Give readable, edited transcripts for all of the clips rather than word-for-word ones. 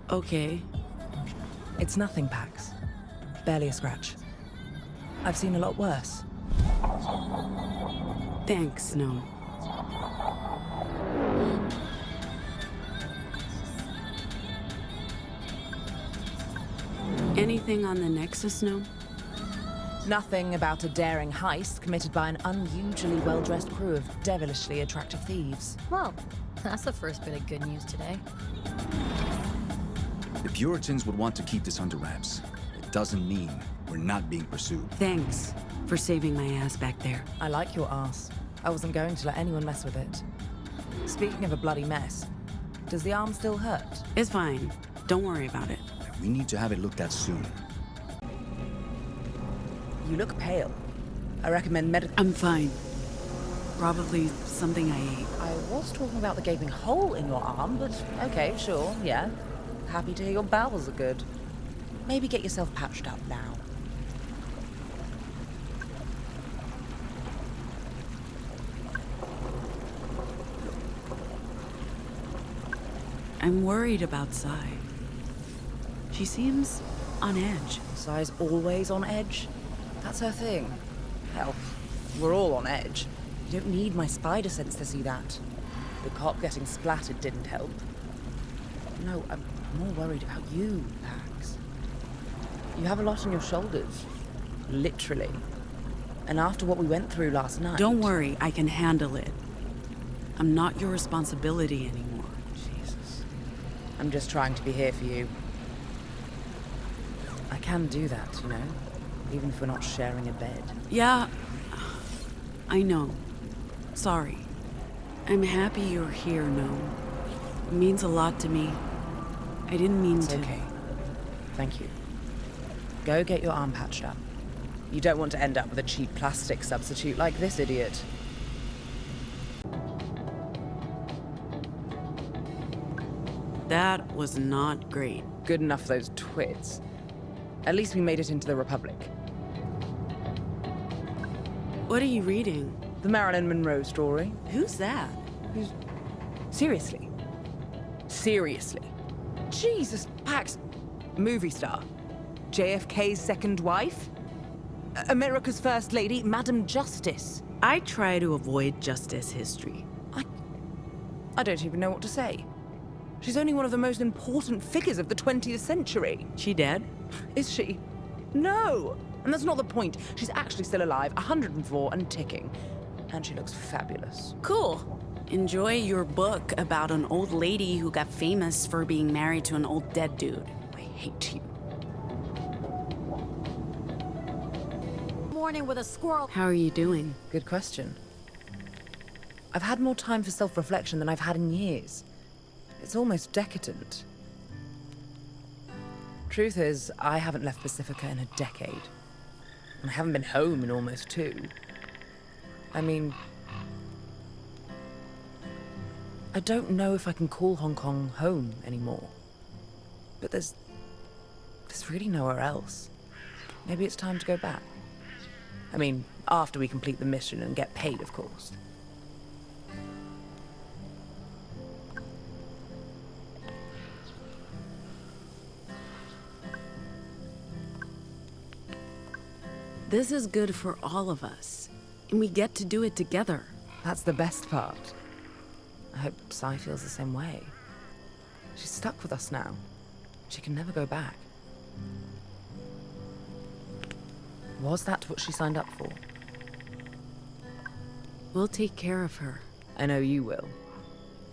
Okay. It's nothing, Pax. Barely a scratch. I've seen a lot worse. Thanks, Noam. Anything on the Nexus, Noam? Nothing about a daring heist committed by an unusually well-dressed crew of devilishly attractive thieves. Well, that's the first bit of good news today. The Puritans would want to keep this under wraps. It doesn't mean we're not being pursued. Thanks for saving my ass back there. I like your ass. I wasn't going to let anyone mess with it. Speaking of a bloody mess, does the arm still hurt? It's fine. Don't worry about it. We need to have it looked at soon. You look pale. I recommend I'm fine. Probably something I ate. I was talking about the gaping hole in your arm, but okay, sure, yeah. Happy to hear your bowels are good. Maybe get yourself patched up now. I'm worried about Sai. She seems on edge. Sai's always on edge. That's her thing. Hell, we're all on edge. You don't need my spider sense to see that. The cop getting splattered didn't help. No, I'm more worried about you, Pax. You have a lot on your shoulders. Literally. And after what we went through last night... Don't worry, I can handle it. I'm not your responsibility anymore. Jesus. I'm just trying to be here for you. I can do that, you know? Even if we're not sharing a bed. Yeah, I know. Sorry. I'm happy you're here, Noam. It means a lot to me. I didn't mean It's to. okay. Thank you. Go get your arm patched up. You don't want to end up with a cheap plastic substitute like this idiot. That was not great. Good enough for those twits. At least we made it into the Republic. What are you reading? The Marilyn Monroe story. Who's that? Who's... Seriously? Seriously? Jesus, Pax. Movie star. JFK's second wife? America's first lady, Madam Justice. I try to avoid justice history. I don't even know what to say. She's only one of the most important figures of the 20th century. She dead? Is she? No! And that's not the point. She's actually still alive, 104 and ticking. And she looks fabulous. Cool. Enjoy your book about an old lady who got famous for being married to an old dead dude. I hate you. Morning with a squirrel. How are you doing? Good question. I've had more time for self-reflection than I've had in years. It's almost decadent. Truth is, I haven't left Pacifica in a decade. And I haven't been home in almost 2. I mean... I don't know if I can call Hong Kong home anymore. But there's really nowhere else. Maybe it's time to go back. I mean, after we complete the mission and get paid, of course. This is good for all of us, and we get to do it together. That's the best part. I hope Sai feels the same way. She's stuck with us now. She can never go back. Was that what she signed up for? We'll take care of her. I know you will.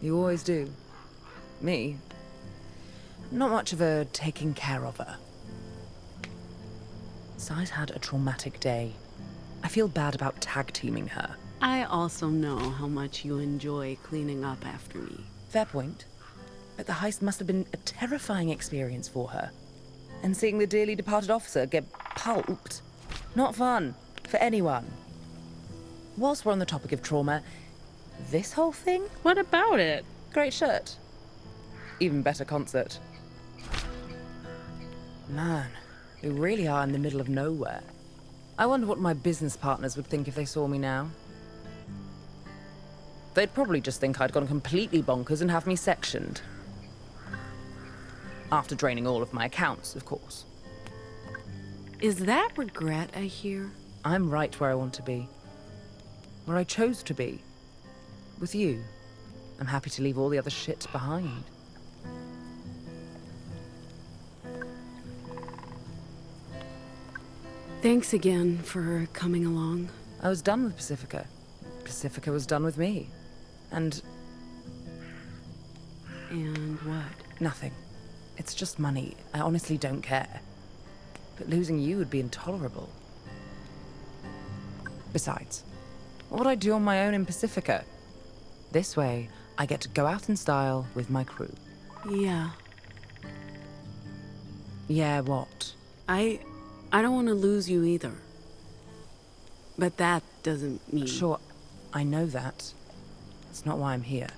You always do. Me? Not much of a taking care of her. Sai's had a traumatic day. I feel bad about tag-teaming her. I also know how much you enjoy cleaning up after me. Fair point. But the heist must have been a terrifying experience for her. And seeing the dearly departed officer get pulped, not fun for anyone. Whilst we're on the topic of trauma, this whole thing? What about it? Great shirt. Even better concert. Man, we really are in the middle of nowhere. I wonder what my business partners would think if they saw me now. They'd probably just think I'd gone completely bonkers and have me sectioned. After draining all of my accounts, of course. Is that regret I hear? I'm right where I want to be. Where I chose to be. With you. I'm happy to leave all the other shit behind. Thanks again for coming along. I was done with Pacifica. Pacifica was done with me. And what? nothing. It's just money. I honestly don't care. But losing you would be intolerable. Besides, what would I do on my own in Pacifica? This way, I get to go out in style with my crew. Yeah. Yeah, what? I don't want to lose you either. But that doesn't mean... Sure, I know that. That's not why I'm here.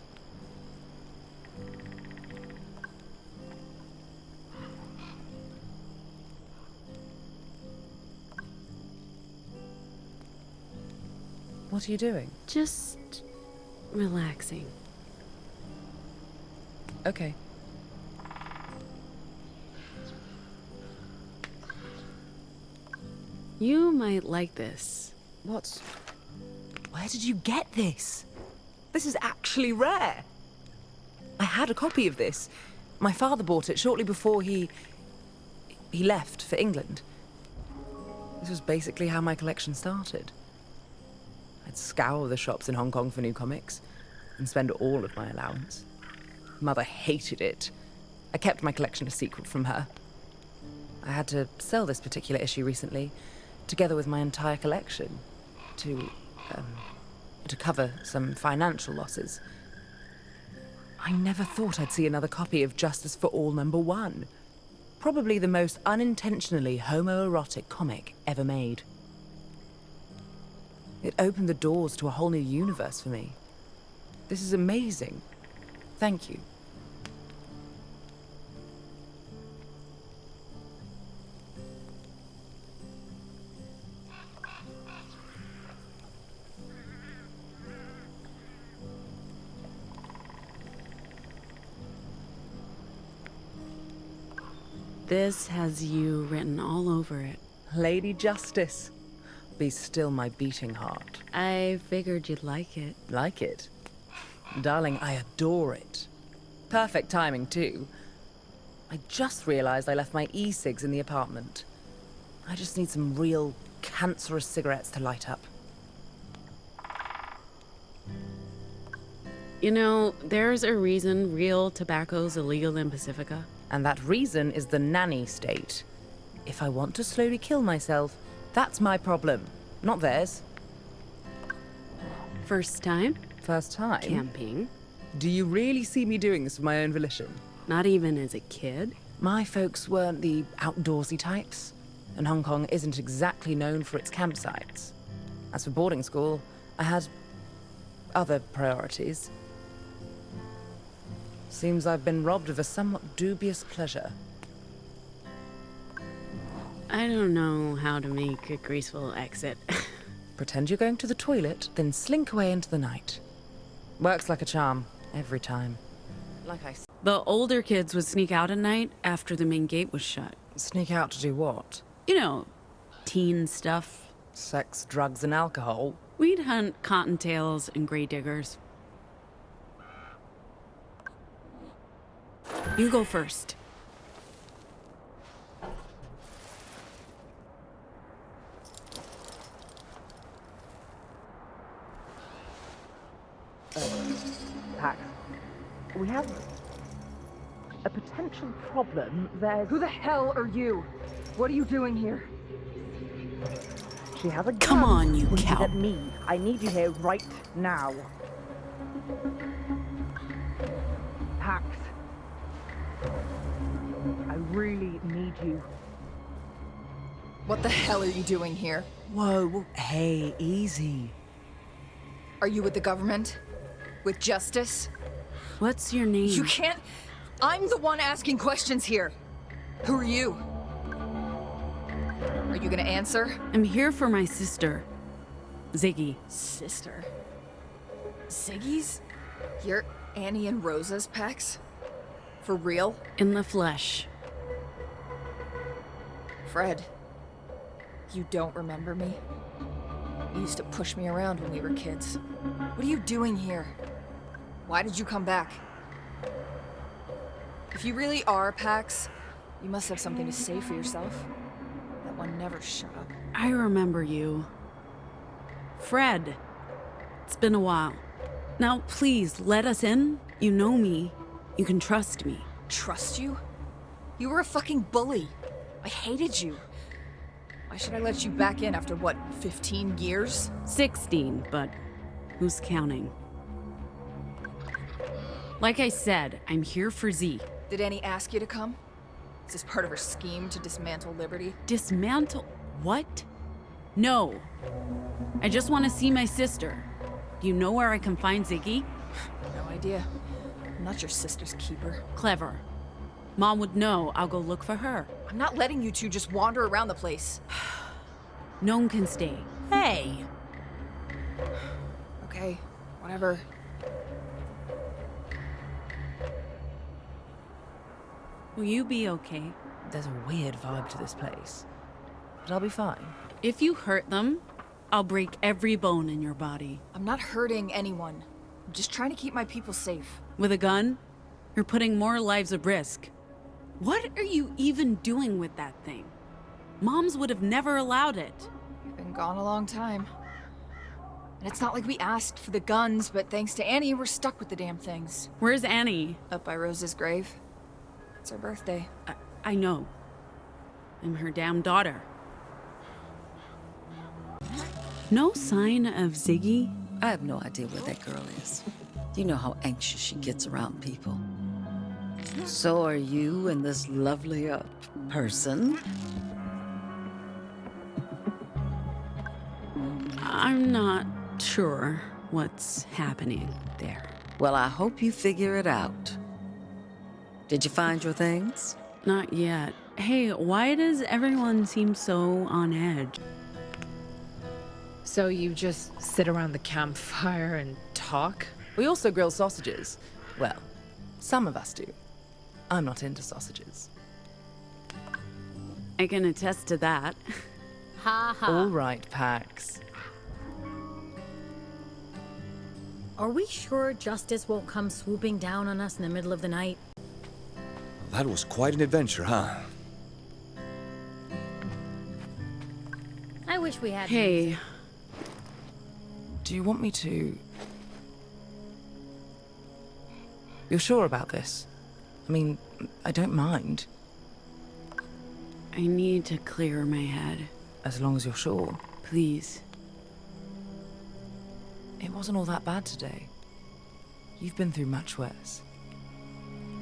What are you doing? Just relaxing. Okay. You might like this. What? Where did you get this? This is actually rare. I had a copy of this. My father bought it shortly before he left for England. This was basically how my collection started. I'd scour the shops in Hong Kong for new comics and spend all of my allowance. Mother hated it. I kept my collection a secret from her. I had to sell this particular issue recently, together with my entire collection, to cover some financial losses. I never thought I'd see another copy of Justice for All #1. Probably the most unintentionally homoerotic comic ever made. It opened the doors to a whole new universe for me. This is amazing. Thank you. This has you written all over it. Lady Justice. Be still my beating heart. I figured you'd like it. Like it? Darling, I adore it. Perfect timing, too. I just realized I left my e-cigs in the apartment. I just need some real cancerous cigarettes to light up. You know, there's a reason real tobacco's illegal in Pacifica. And that reason is the nanny state. If I want to slowly kill myself, that's my problem, not theirs. First time? First time? Camping. Do you really see me doing this of my own volition? Not even as a kid. My folks weren't the outdoorsy types, and Hong Kong isn't exactly known for its campsites. As for boarding school, I had other priorities. Seems I've been robbed of a somewhat dubious pleasure. I don't know how to make a graceful exit. Pretend you're going to the toilet, then slink away into the night. Works like a charm, every time. Like I said. The older kids would sneak out at night after the main gate was shut. Sneak out to do what? You know, teen stuff. Sex, drugs, and alcohol. We'd hunt cottontails and gray diggers. You go first. Pax, we have a potential problem. There's... Who the hell are you? What are you doing here? She has a gun. Come on, you pointed cow. at me. I need you here right now. Pax. I really need you. What the hell are you doing here? Whoa, hey, easy. Are you with the government? With justice? What's your name? You can't... I'm the one asking questions here. Who are you? Are you gonna answer? I'm here for my sister, Ziggy. Sister? Ziggy's? You're Annie and Rosa's, Pax? For real? In the flesh. Fred, you don't remember me? You used to push me around when we were kids. What are you doing here? Why did you come back? If you really are Pax, you must have something to say for yourself. That one never shut up. I remember you. Fred. It's been a while. Now, please, let us in. You know me. You can trust me. Trust you? You were a fucking bully. I hated you. Why should I let you back in after, what, 15 years? 16, but who's counting? Like I said, I'm here for Z. Did Annie ask you to come? Is this part of her scheme to dismantle Liberty? Dismantle? What? No. I just want to see my sister. Do you know where I can find Ziggy? No idea. I'm not your sister's keeper. Clever. Mom would know. I'll go look for her. I'm not letting you two just wander around the place. Noam can stay. Hey! Okay, whatever. Will you be okay? There's a weird vibe to this place. But I'll be fine. If you hurt them, I'll break every bone in your body. I'm not hurting anyone. I'm just trying to keep my people safe. With a gun? You're putting more lives at risk. What are you even doing with that thing? Moms would have never allowed it. We've been gone a long time. And it's not like we asked for the guns, but thanks to Annie, we're stuck with the damn things. Where's Annie? Up by Rose's grave. It's her birthday. I know. I'm her damn daughter. No sign of Ziggy? I have no idea where that girl is. You know how anxious she gets around people. So are you and this lovely, person? I'm not sure what's happening there. Well, I hope you figure it out. Did you find your things? Not yet. Hey, why does everyone seem so on edge? So you just sit around the campfire and talk? We also grill sausages. Well, some of us do. I'm not into sausages. I can attest to that. Ha ha. All right, Pax. Are we sure justice won't come swooping down on us in the middle of the night? That was quite an adventure, huh? I wish we had. Hey, Do you want me to... You're sure about this? I mean, I don't mind, I need to clear my head. as long as you're sure. Please. It wasn't all that bad today. You've been through much worse.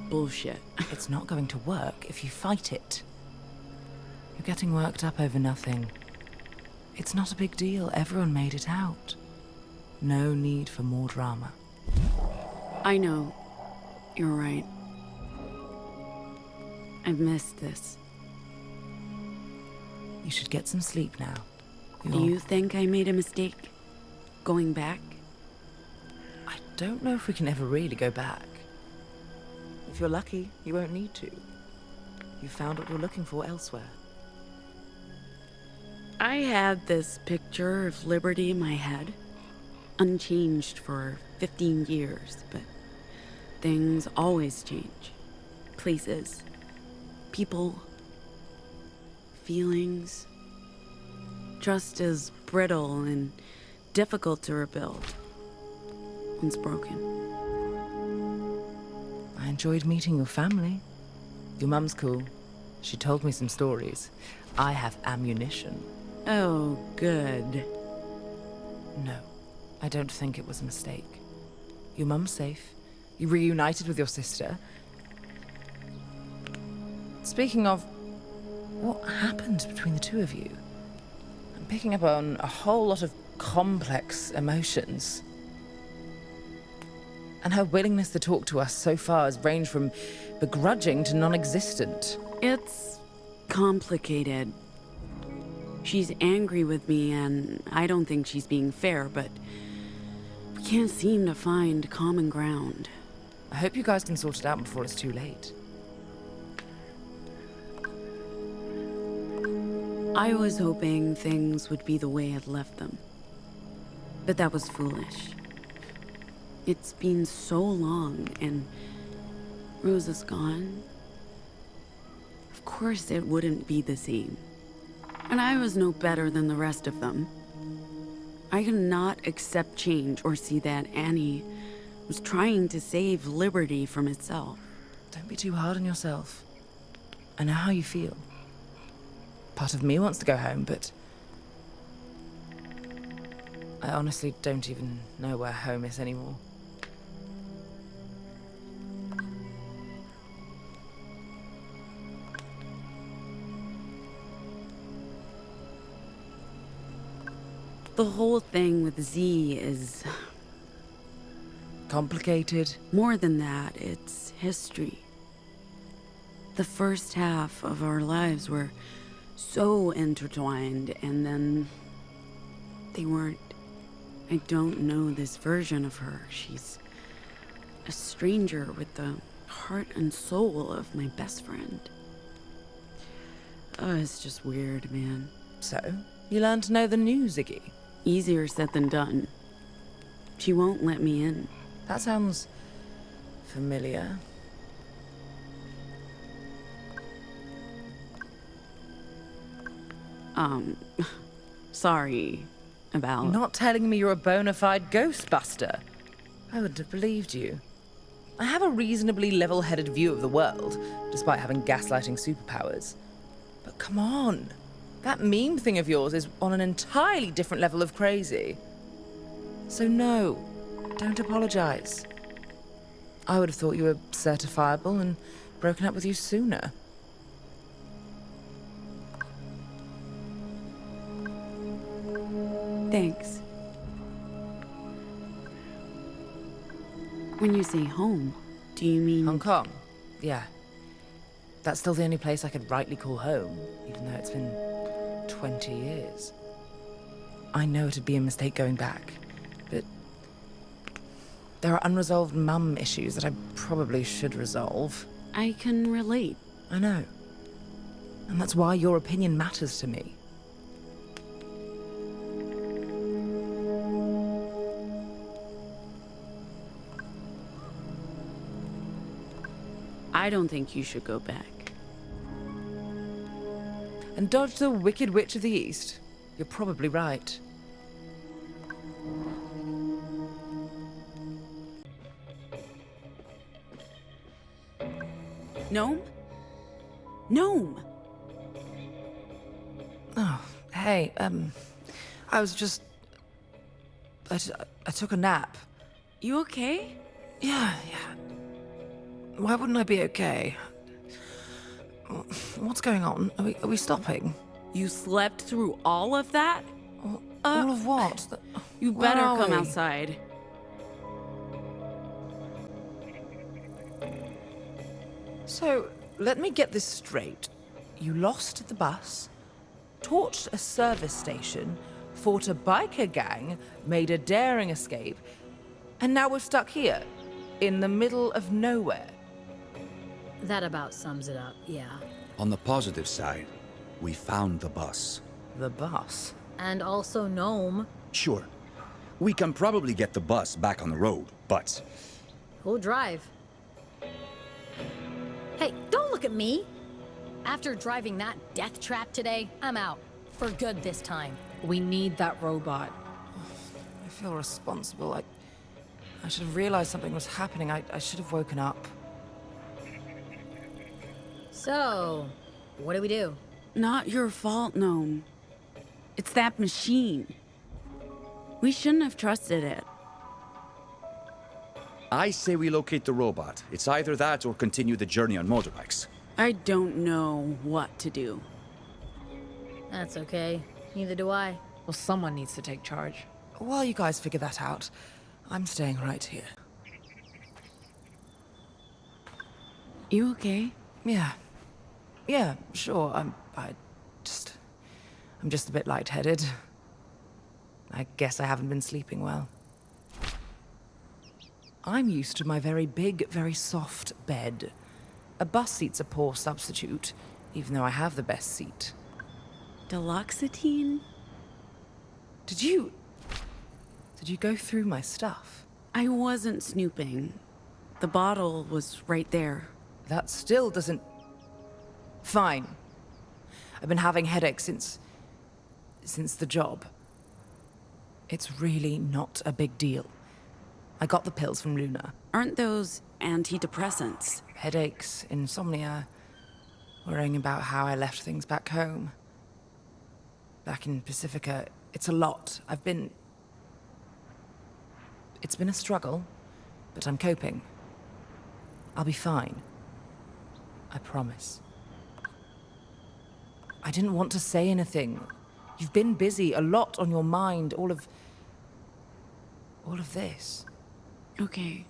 Bullshit. It's not going to work if you fight it. You're getting worked up over nothing. It's not a big deal. Everyone made it out. No need for more drama. I know. You're right. I've missed this. You should get some sleep now. Do you think I made a mistake? Going back? I don't know if we can ever really go back. If you're lucky, you won't need to. You found what you're looking for elsewhere. I had this picture of Liberty in my head, unchanged for 15 years, but things always change. Places, people, feelings. Trust is brittle and difficult to rebuild once broken. I enjoyed meeting your family. Your mum's cool. She told me some stories. I have ammunition. Oh, good. No, I don't think it was a mistake. Your mum's safe. You reunited with your sister. Speaking of, what happened between the two of you? I'm picking up on a whole lot of complex emotions. And her willingness to talk to us so far has ranged from begrudging to non-existent. It's complicated. She's angry with me, and I don't think she's being fair, but we can't seem to find common ground. I hope you guys can sort it out before it's too late. I was hoping things would be the way I'd left them. But that was foolish. It's been so long, and Rosa's gone. Of course it wouldn't be the same. And I was no better than the rest of them. I could not accept change or see that Annie was trying to save Liberty from itself. Don't be too hard on yourself. I know how you feel. Part of me wants to go home, but I honestly don't even know where home is anymore. The whole thing with Z is Complicated? more than that. It's history. The first half of our lives were so intertwined, and then they weren't. I don't know this version of her. She's a stranger with the heart and soul of my best friend. Oh, it's just weird, man. So, you learned to know the new Ziggy. Easier said than done. She won't let me in. That sounds familiar. Sorry about... Not telling me you're a bona fide ghostbuster. I wouldn't have believed you. I have a reasonably level-headed view of the world, despite having gaslighting superpowers. But come on. That meme thing of yours is on an entirely different level of crazy. So no, don't apologize. I would have thought you were certifiable and broken up with you sooner. Thanks. When you say home, do you mean... Hong Kong? Yeah. That's still the only place I could rightly call home, even though it's been 20 years. I know it'd be a mistake going back, but there are unresolved mum issues that I probably should resolve. I can relate. I know. And that's why your opinion matters to me. I don't think you should go back. And dodge the Wicked Witch of the East? You're probably right. Noam? Noam! Oh, hey, I was just... I took a nap. You okay? Yeah. Why wouldn't I be okay? What's going on? Are we stopping? You slept through all of that? All of what? You Where better are come we? outside. So, let me get this straight. You lost the bus, torched a service station, fought a biker gang, made a daring escape, and now we're stuck here, in the middle of nowhere. That about sums it up, yeah. On the positive side, we found the bus. The bus? And also Noam. Sure, we can probably get the bus back on the road, but Who'll drive? Hey, don't look at me! After driving that death trap today, I'm out. For good this time. We need that robot. I feel responsible. I should have realized something was happening. I should have woken up. So, what do we do? Not your fault, Noam. It's that machine. We shouldn't have trusted it. I say we locate the robot. It's either that or continue the journey on motorbikes. I don't know what to do. That's okay. Neither do I. Well, someone needs to take charge. While you guys figure that out, I'm staying right here. You okay? Yeah, sure. I'm just a bit lightheaded. I guess I haven't been sleeping well. I'm used to my very big, very soft bed. A bus seat's a poor substitute, even though I have the best seat. Deluxetine? Did you go through my stuff? I wasn't snooping. The bottle was right there. That still doesn't... Fine. I've been having headaches since the job. It's really not a big deal. I got the pills from Luna. Aren't those antidepressants? Headaches, insomnia, worrying about how I left things back home. Back in Pacifica, it's a lot. It's been a struggle, but I'm coping. I'll be fine. I promise. I didn't want to say anything. You've been busy, a lot on your mind, all of this. Okay.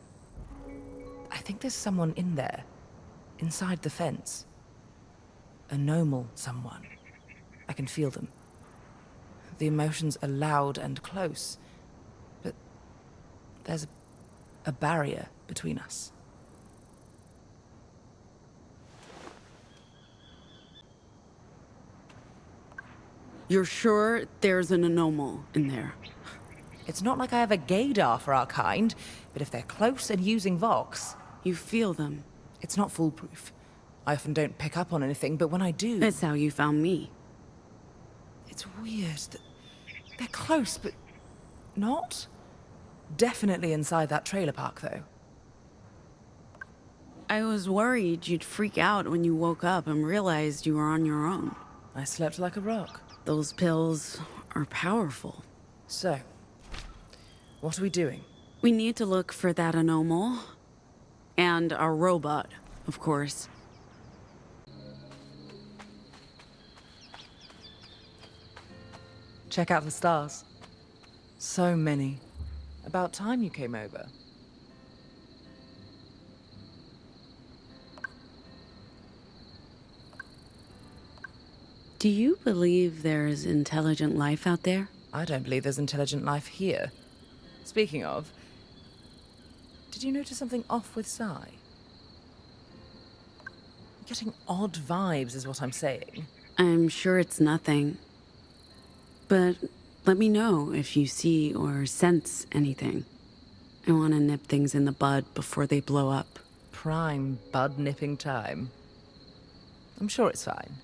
I think there's someone in there, inside the fence. A normal someone. I can feel them. The emotions are loud and close, but there's a barrier between us. You're sure there's an anomal in there? It's not like I have a gaydar for our kind, but if they're close and using Vox... You feel them. It's not foolproof. I often don't pick up on anything, but when I do... It's how you found me. It's weird that they're close, but not. Definitely inside that trailer park, though. I was worried you'd freak out when you woke up and realized you were on your own. I slept like a rock. Those pills are powerful. So, what are we doing? We need to look for that anomal. And our robot, of course. Check out the stars. So many. About time you came over. Do you believe there's intelligent life out there? I don't believe there's intelligent life here. Speaking of, did you notice something off with Sai? Getting odd vibes is what I'm saying. I'm sure it's nothing. But let me know if you see or sense anything. I want to nip things in the bud before they blow up. Prime bud-nipping time. I'm sure it's fine.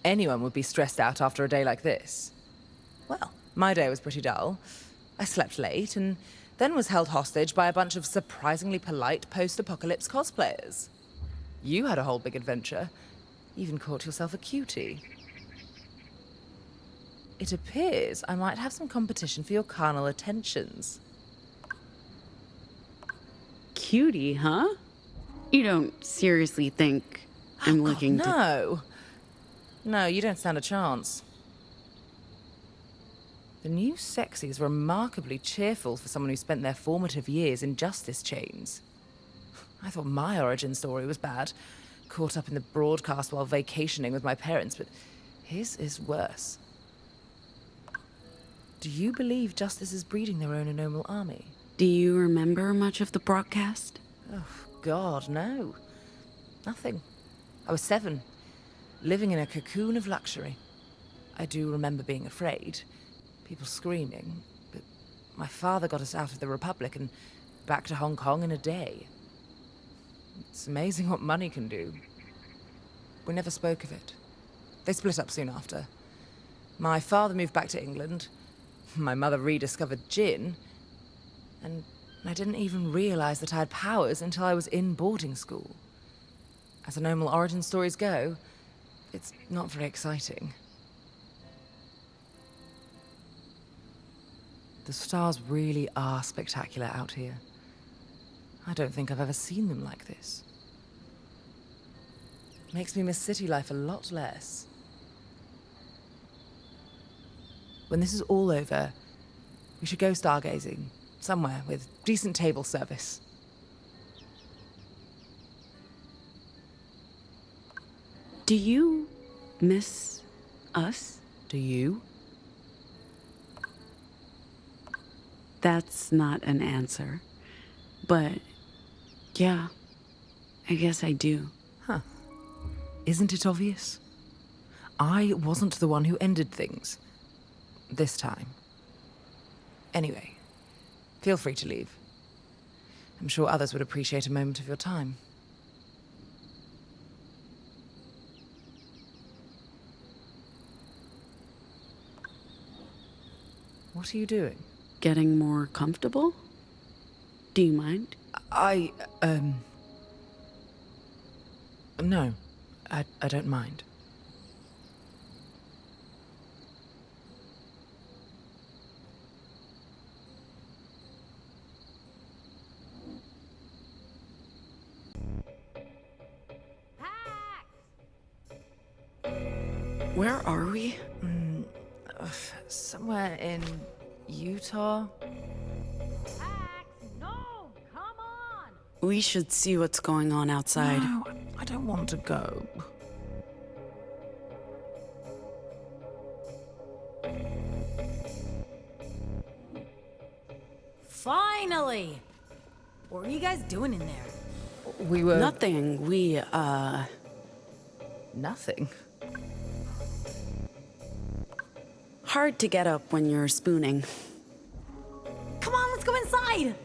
Anyone would be stressed out after a day like this. Well, my day was pretty dull. I slept late and then was held hostage by a bunch of surprisingly polite post-apocalypse cosplayers. You had a whole big adventure. Even caught yourself a cutie. It appears I might have some competition for your carnal attentions. Cutie, huh? You don't seriously think I'm looking to... No. No, you don't stand a chance. The new sexy is remarkably cheerful for someone who spent their formative years in justice chains. I thought my origin story was bad. Caught up in the broadcast while vacationing with my parents, but his is worse. Do you believe justice is breeding their own anomal army? Do you remember much of the broadcast? Oh, God, no. Nothing. I was 7, living in a cocoon of luxury. I do remember being afraid, people screaming, but my father got us out of the Republic and back to Hong Kong in a day. It's amazing what money can do. We never spoke of it. They split up soon after. My father moved back to England. My mother rediscovered gin. And I didn't even realize that I had powers until I was in boarding school. As anomal origin stories go, it's not very exciting. The stars really are spectacular out here. I don't think I've ever seen them like this. Makes me miss city life a lot less. When this is all over, we should go stargazing, somewhere with decent table service. Do you miss us? Do you? That's not an answer. But, yeah, I guess I do. Isn't it obvious? I wasn't the one who ended things. This time. Anyway, feel free to leave. I'm sure others would appreciate a moment of your time. What are you doing? Getting more comfortable? Do you mind? No, I don't mind. Where are we? Somewhere in Utah? No, come on! We should see what's going on outside. No, I don't want to go. Finally! What were you guys doing in there? We were... Nothing. Nothing. Hard to get up when you're spooning. Come on, let's go inside!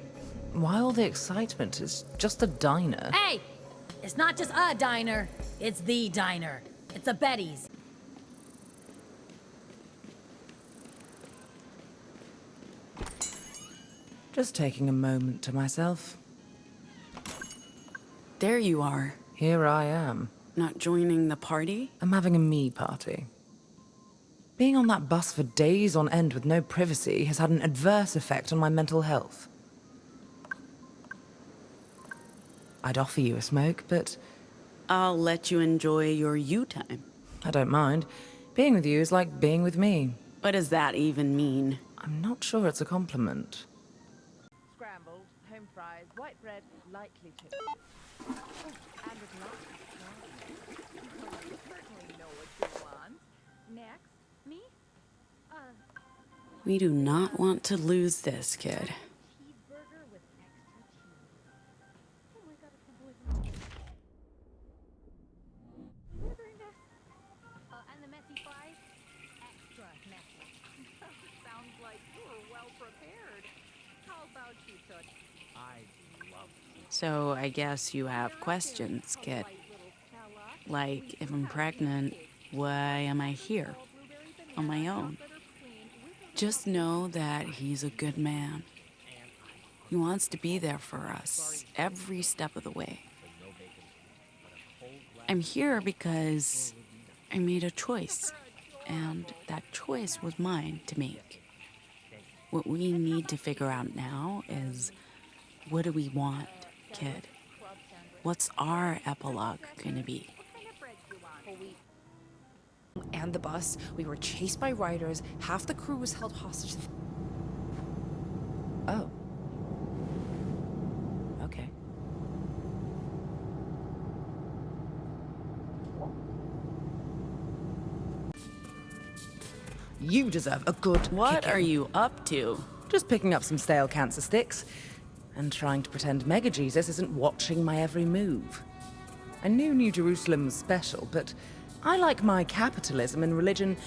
Why all the excitement? It's just a diner. Hey! It's not just a diner, it's the diner. It's a Betty's. Just taking a moment to myself. There you are. Here I am. Not joining the party? I'm having a me party. Being on that bus for days on end with no privacy has had an adverse effect on my mental health. I'd offer you a smoke, but I'll let you enjoy your you time. I don't mind. Being with you is like being with me. What does that even mean? I'm not sure it's a compliment. Scrambled, home fries, white bread, lightly toasted. Oh, and a glass of wine. You certainly know what you want. Next, me? We do not want to lose this kid. Cheeseburger with extra cheese. Oh my god, I can't believe it. Ordering this? And the messy fries? Extra messy. Sounds like you were well prepared. How about you, Toots? So I guess you have questions, kid. Like, if I'm pregnant, why am I here? On my own? Just know that he's a good man. He wants to be there for us, every step of the way. I'm here because I made a choice, and that choice was mine to make. What we need to figure out now is, what do we want, kid? What's our epilogue gonna be? And the bus, we were chased by riders, half the crew was held hostage. Oh. Okay. You deserve a good What kicking. are you up to? Just picking up some stale cancer sticks and trying to pretend Mega Jesus isn't watching my every move. I knew New Jerusalem was special, but I like my capitalism and religion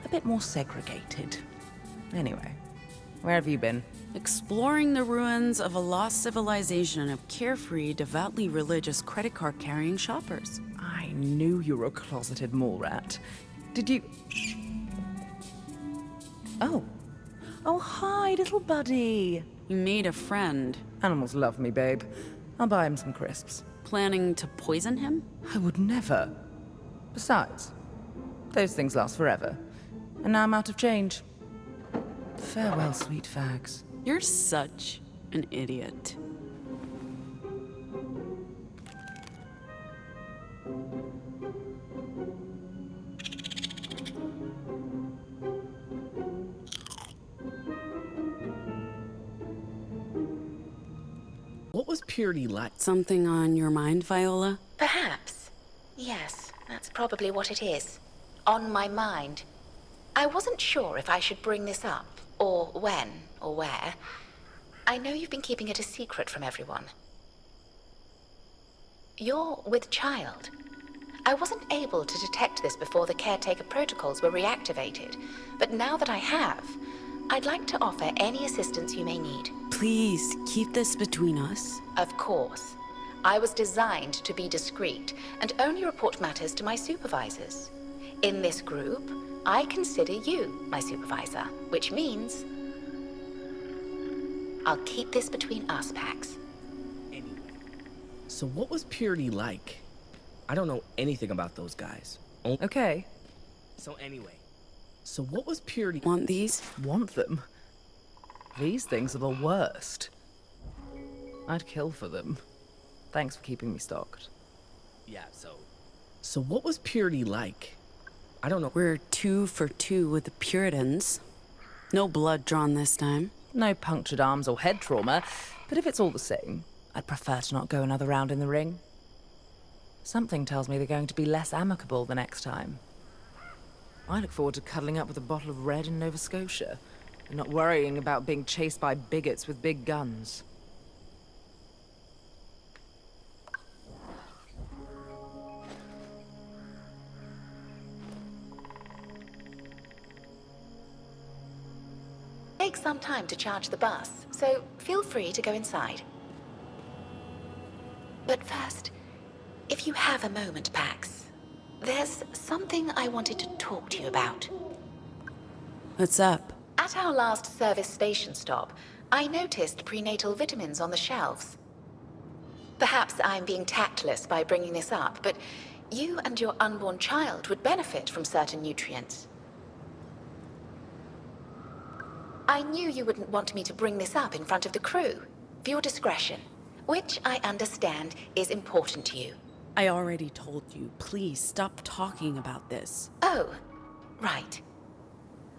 a bit more segregated. Anyway, where have you been? Exploring the ruins of a lost civilization of carefree, devoutly religious credit card carrying shoppers. I knew you were a closeted mole rat. Did you... Oh. Oh, hi, little buddy. You made a friend. Animals love me, babe. I'll buy him some crisps. Planning to poison him? I would never. Besides, those things last forever. And now I'm out of change. Farewell, sweet fags. You're such an idiot. What was purity like? Something on your mind, Viola? Perhaps. Yes, that's probably what it is. On my mind. I wasn't sure if I should bring this up, or when, or where. I know you've been keeping it a secret from everyone. You're with child. I wasn't able to detect this before the caretaker protocols were reactivated, but now that I have, I'd like to offer any assistance you may need. Please, keep this between us. Of course. I was designed to be discreet and only report matters to my supervisors. In this group, I consider you my supervisor, which means I'll keep this between us, Pax. Anyway, so what was Purity like? I don't know anything about those guys. Okay. So what was Purity... Want these? Want them? These things are the worst. I'd kill for them. Thanks for keeping me stocked. Yeah, so what was Purity like? I don't know. We're 2 for 2 with the Puritans. No blood drawn this time. No punctured arms or head trauma, but if it's all the same, I'd prefer to not go another round in the ring. Something tells me they're going to be less amicable the next time. I look forward to cuddling up with a bottle of red in Nova Scotia, and not worrying about being chased by bigots with big guns. It takes some time to charge the bus, so feel free to go inside. But first, if you have a moment, Pax, there's something I wanted to talk to you about. What's up? At our last service station stop, I noticed prenatal vitamins on the shelves. Perhaps I'm being tactless by bringing this up, but you and your unborn child would benefit from certain nutrients. I knew you wouldn't want me to bring this up in front of the crew, for your discretion, which I understand is important to you. I already told you. Please stop talking about this. Oh, right.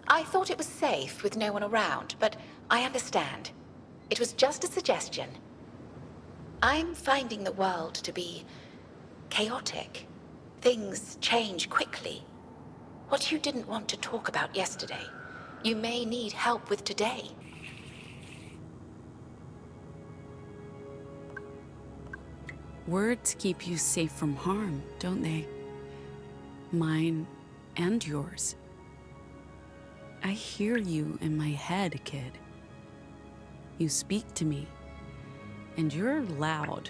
I thought it was safe with no one around, but I understand. It was just a suggestion. I'm finding the world to be chaotic. Things change quickly. What you didn't want to talk about yesterday, you may need help with today. Words keep you safe from harm, don't they? Mine and yours. I hear you in my head, kid. You speak to me, and you're loud.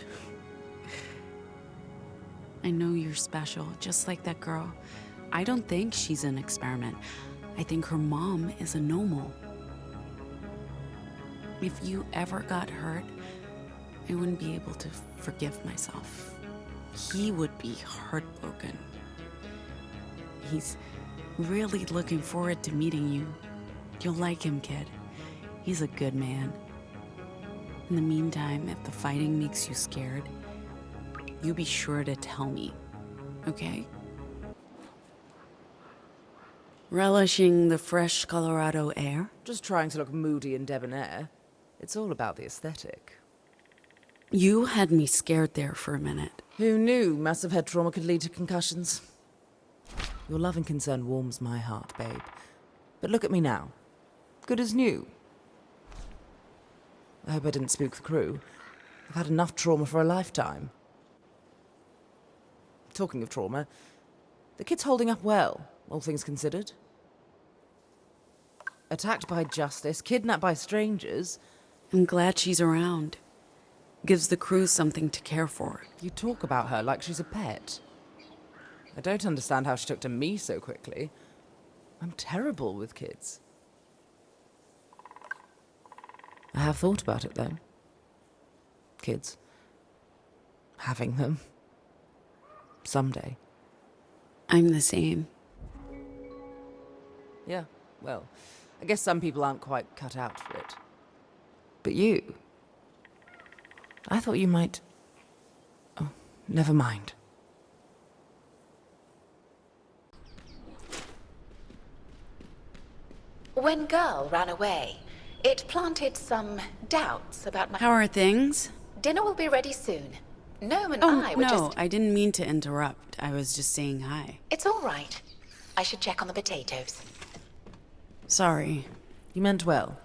I know you're special, just like that girl. I don't think she's an experiment. I think her mom is a normal. If you ever got hurt, I wouldn't be able to forgive myself. He would be heartbroken. He's really looking forward to meeting you. You'll like him, kid. He's a good man. In the meantime, if the fighting makes you scared, you be sure to tell me, okay? Relishing the fresh Colorado air? Just trying to look moody and debonair. It's all about the aesthetic. You had me scared there for a minute. Who knew massive head trauma could lead to concussions? Your love and concern warms my heart, babe. But look at me now. Good as new. I hope I didn't spook the crew. I've had enough trauma for a lifetime. Talking of trauma, the kid's holding up well, all things considered. Attacked by justice, kidnapped by strangers. I'm glad she's around. Gives the crew something to care for. You talk about her like she's a pet. I don't understand how she took to me so quickly. I'm terrible with kids. I have thought about it, though. Kids. Having them. Someday. I'm the same. Yeah, well, I guess some people aren't quite cut out for it. But you... I thought you might... Oh, never mind. When Girl ran away, it planted some doubts about my... How are things? Dinner will be ready soon. Noam and Oh, I were no, just... I didn't mean to interrupt. I was just saying hi. It's all right. I should check on the potatoes. Sorry. You meant well.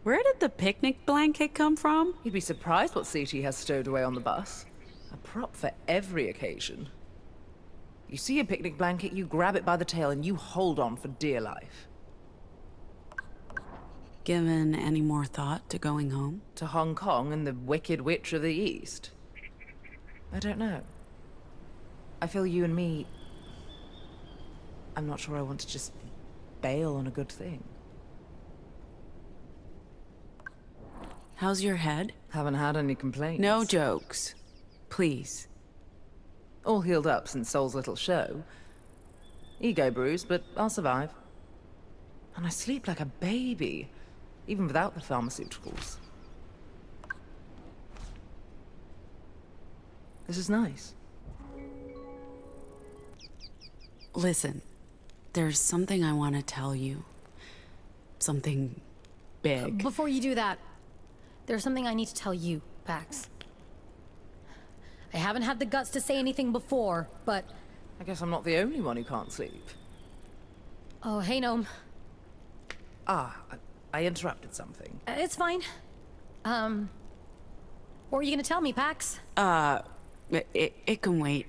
Where did the picnic blanket come from? You'd be surprised what Cece has stowed away on the bus. A prop for every occasion. You see a picnic blanket, you grab it by the tail and you hold on for dear life. Given any more thought to going home? To Hong Kong and the Wicked Witch of the East? I don't know. I feel you and me... I'm not sure I want to just bail on a good thing. How's your head? Haven't had any complaints. No jokes. Please. All healed up since Soul's little show. Ego bruised, but I'll survive. And I sleep like a baby, even without the pharmaceuticals. This is nice. Listen, there's something I want to tell you. Something big. Before you do that, there's something I need to tell you, Pax. I haven't had the guts to say anything before, but... I guess I'm not the only one who can't sleep. Oh, hey, Noam. I interrupted something. It's fine. What were you gonna tell me, Pax? It can wait.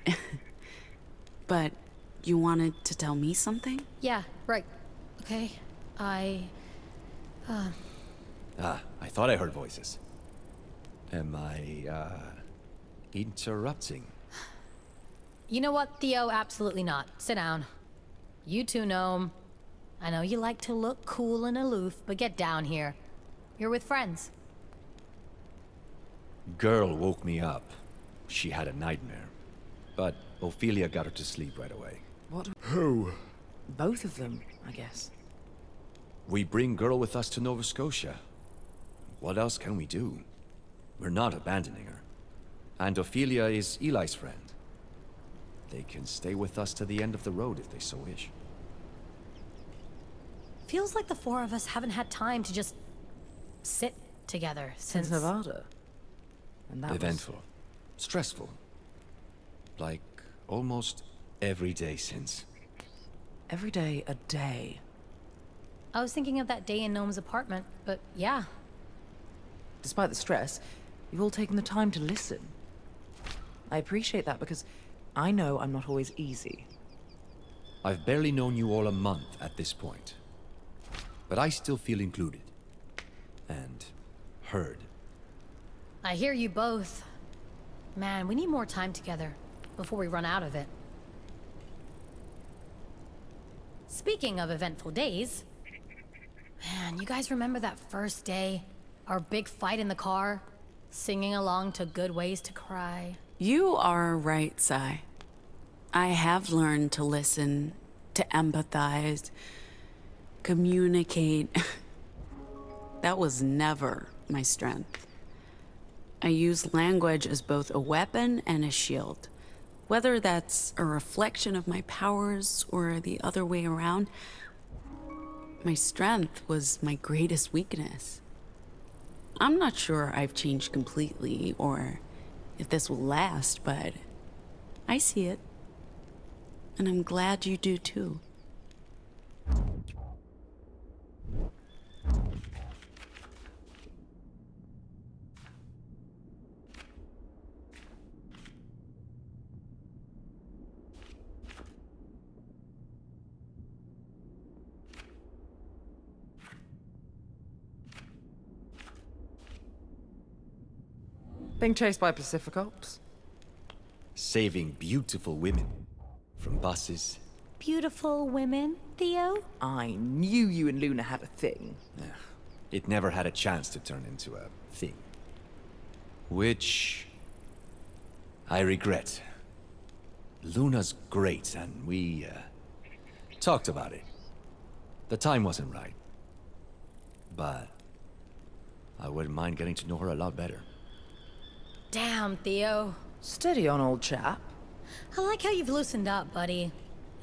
But you wanted to tell me something? Yeah, right. Okay. I thought I heard voices. Am I, interrupting? You know what, Theo? Absolutely not. Sit down. You too, Noam. I know you like to look cool and aloof, but get down here. You're with friends. Girl woke me up. She had a nightmare. But Ophelia got her to sleep right away. What? Who? Both of them, I guess. We bring Girl with us to Nova Scotia. What else can we do? We're not abandoning her. And Ophelia is Eli's friend. They can stay with us to the end of the road if they so wish. Feels like the four of us haven't had time to just sit together since Nevada. And that eventful. Stressful. Like almost every day since. Every day a day. I was thinking of that day in Noam's apartment, but yeah. Despite the stress, you've all taken the time to listen. I appreciate that because I know I'm not always easy. I've barely known you all a month at this point. But I still feel included. And heard. I hear you both. Man, we need more time together before we run out of it. Speaking of eventful days, man, you guys remember that first day? Our big fight in the car? Singing along to Good Ways to Cry? You are right, Sai. I have learned to listen, to empathize, communicate. That was never my strength. I use language as both a weapon and a shield. Whether that's a reflection of my powers or the other way around, my strength was my greatest weakness. I'm not sure I've changed completely or if this will last, but I see it. And I'm glad you do too. Being chased by Pacific Ops? Saving beautiful women from buses. Beautiful women, Theo? I knew you and Luna had a thing. It never had a chance to turn into a thing. Which... I regret. Luna's great, and we, talked about it. The time wasn't right. But... I wouldn't mind getting to know her a lot better. Damn, Theo. Steady on, old chap. I like how you've loosened up, buddy.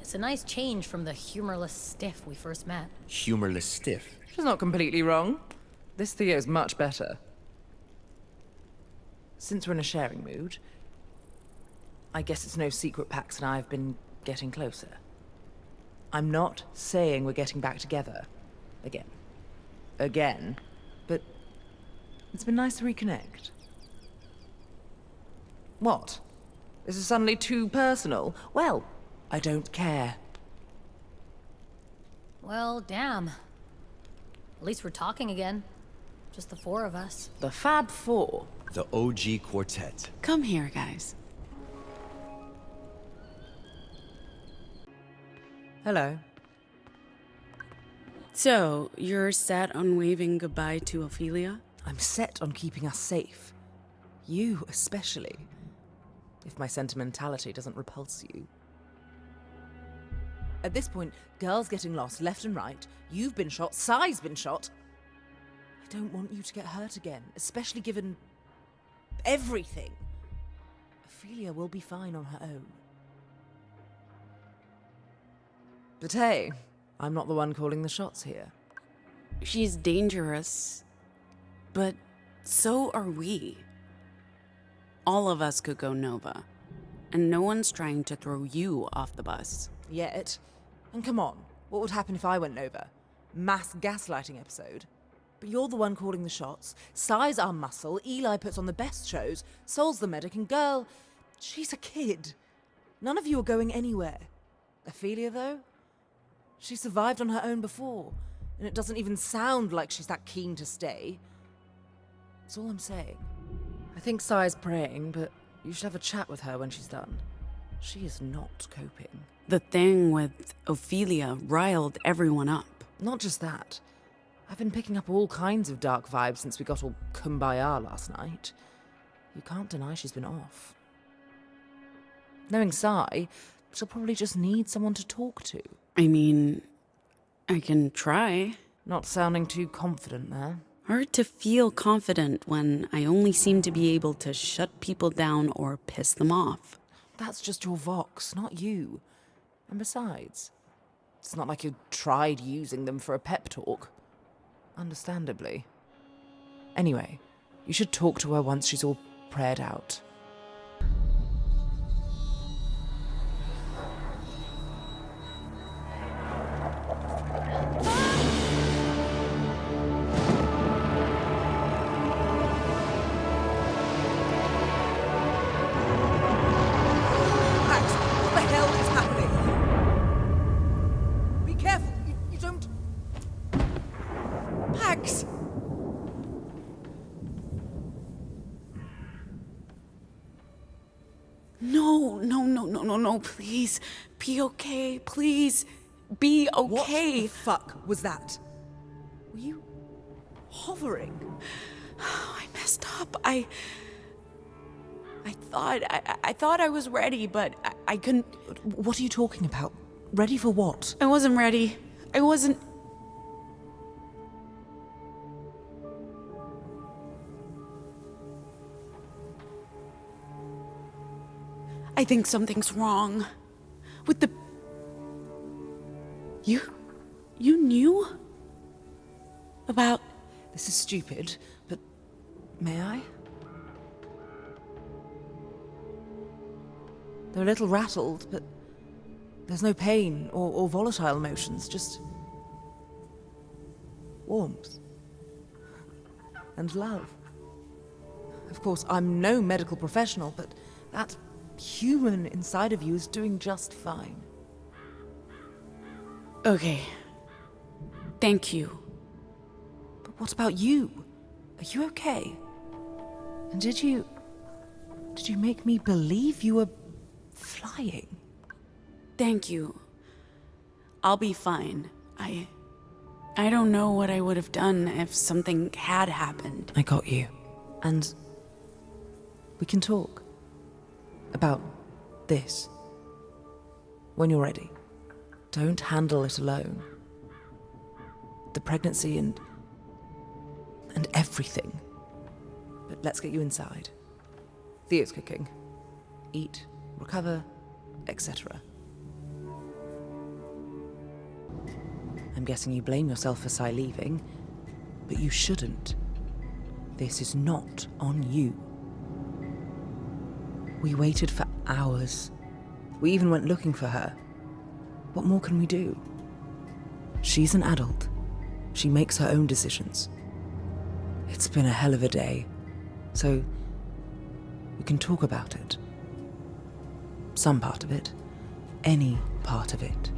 It's a nice change from the humorless stiff we first met. Humorless stiff. She's not completely wrong. This Theo's much better. Since we're in a sharing mood, I guess it's no secret Pax and I have been getting closer. I'm not saying we're getting back together. Again. But It's been nice to reconnect. What? Is it suddenly too personal? Well, I don't care. Well, damn. At least we're talking again. Just the four of us. The Fab Four. The OG Quartet. Come here, guys. Hello. So, you're set on waving goodbye to Ophelia? I'm set on keeping us safe. You especially. If my sentimentality doesn't repulse you. At this point, girls getting lost left and right. You've been shot. Sai's been shot. I don't want you to get hurt again, especially given everything. Ophelia will be fine on her own. But hey, I'm not the one calling the shots here. She's dangerous, but so are we. All of us could go Nova, and no one's trying to throw you off the bus. Yet. And come on, what would happen if I went Nova? Mass gaslighting episode. But you're the one calling the shots. Sai's our muscle, Eli puts on the best shows, Sol's the medic, and girl, she's a kid. None of you are going anywhere. Ophelia, though? She survived on her own before, and it doesn't even sound like she's that keen to stay. That's all I'm saying. I think Sai's praying, but you should have a chat with her when she's done. She is not coping. The thing with Ophelia riled everyone up. Not just that. I've been picking up all kinds of dark vibes since we got all kumbaya last night. You can't deny she's been off. Knowing Sai, she'll probably just need someone to talk to. I mean, I can try. Not sounding too confident there. Hard to feel confident when I only seem to be able to shut people down or piss them off. That's just your vox, not you. And besides, it's not like you tried using them for a pep talk. Understandably. Anyway, you should talk to her once she's all prayed out. No, please. Be okay. Please. Be okay. What the fuck was that? Were you hovering? I messed up. I thought I was ready, but I couldn't. What are you talking about? Ready for what? I wasn't ready. I wasn't. I think something's wrong with the... You knew about... This is stupid, but may I? They're a little rattled, but there's no pain or volatile emotions, just warmth and love. Of course, I'm no medical professional, but that human inside of you is doing just fine. Okay. Thank you. But what about you? Are you okay? And did you make me believe you were flying? Thank you. I'll be fine. I don't know what I would have done if something had happened. I got you. And we can talk about this when you're ready. Don't handle it alone. The pregnancy and everything. But let's get you inside. Theo's cooking. Eat, recover, etc. I'm guessing you blame yourself for Sai leaving, but you shouldn't. This is not on you. We waited for hours. We even went looking for her. What more can we do? She's an adult. She makes her own decisions. It's been a hell of a day, so we can talk about it. Some part of it. Any part of it.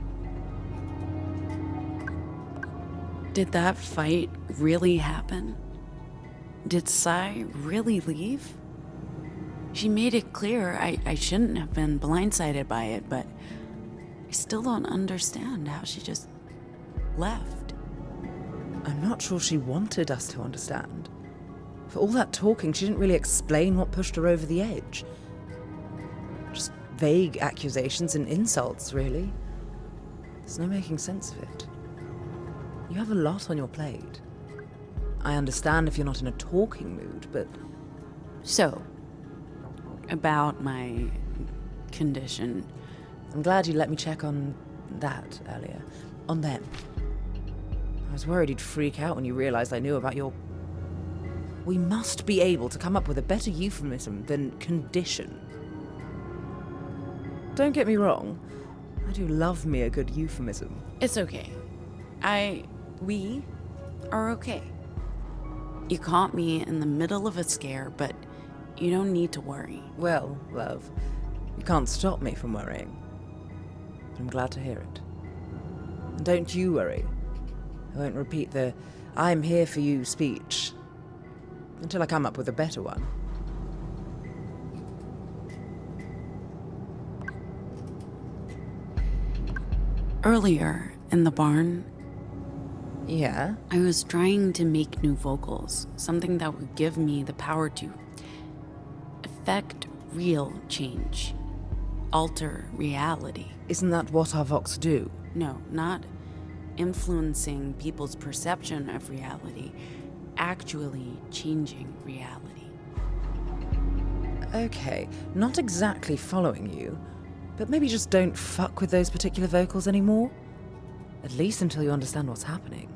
Did that fight really happen? Did Sai really leave? She made it clear I shouldn't have been blindsided by it, but I still don't understand how she just left. I'm not sure she wanted us to understand. For all that talking, she didn't really explain what pushed her over the edge. Just vague accusations and insults, really. There's no making sense of it. You have a lot on your plate. I understand if you're not in a talking mood, but... So, about my condition. I'm glad you let me check on that earlier. On them. I was worried you'd freak out when you realized I knew about your... We must be able to come up with a better euphemism than condition. Don't get me wrong. I do love me a good euphemism. It's okay. We are okay. You caught me in the middle of a scare, but you don't need to worry. Well, love, you can't stop me from worrying. I'm glad to hear it. And don't you worry. I won't repeat the "I'm here for you" speech until I come up with a better one. Earlier in the barn, Yeah? I was trying to make new vocals, something that would give me the power to affect real change, alter reality. Isn't that what our vox do? No, not influencing people's perception of reality, actually changing reality. Okay, not exactly following you, but maybe just don't fuck with those particular vocals anymore? At least until you understand what's happening.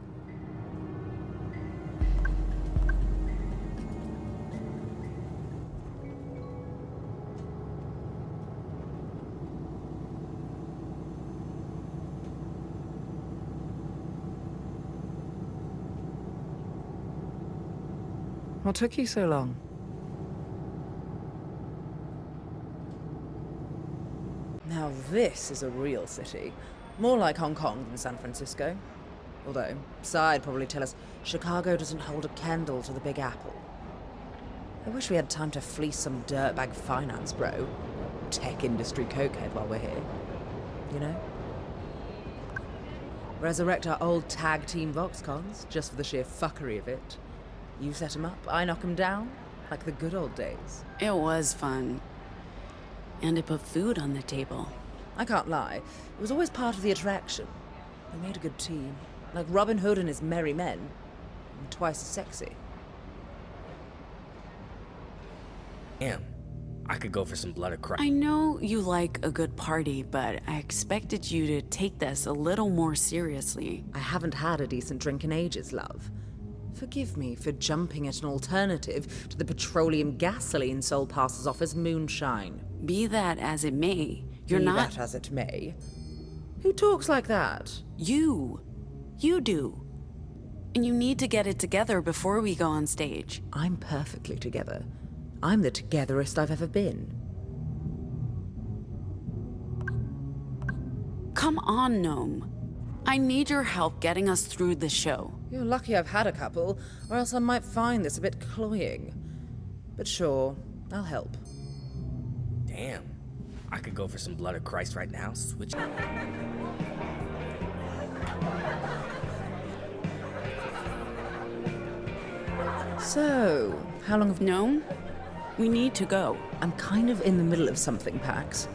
What took you so long? Now this is a real city. More like Hong Kong than San Francisco. Although, Sa'd probably tell us Chicago doesn't hold a candle to the Big Apple. I wish we had time to fleece some dirtbag finance bro. Tech industry cokehead while we're here. You know? Resurrect our old tag team VoxCons, just for the sheer fuckery of it. You set 'em up, I knock 'em down, like the good old days. It was fun. And it put food on the table. I can't lie, it was always part of the attraction. We made a good team, like Robin Hood and his merry men, and twice as sexy. Damn, I could go for some blood or crap. I know you like a good party, but I expected you to take this a little more seriously. I haven't had a decent drink in ages, love. Forgive me for jumping at an alternative to the petroleum gasoline Sol passes off as moonshine. Be that as it may, you're Be not... that as it may. Who talks like that? You. You do. And you need to get it together before we go on stage. I'm perfectly together. I'm the togetherest I've ever been. Come on, Noam. I need your help getting us through the show. You're lucky I've had a couple, or else I might find this a bit cloying. But sure, I'll help. Damn, I could go for some blood of Christ right now. Switch. So, how long have... Noam? We need to go. I'm kind of in the middle of something, Pax.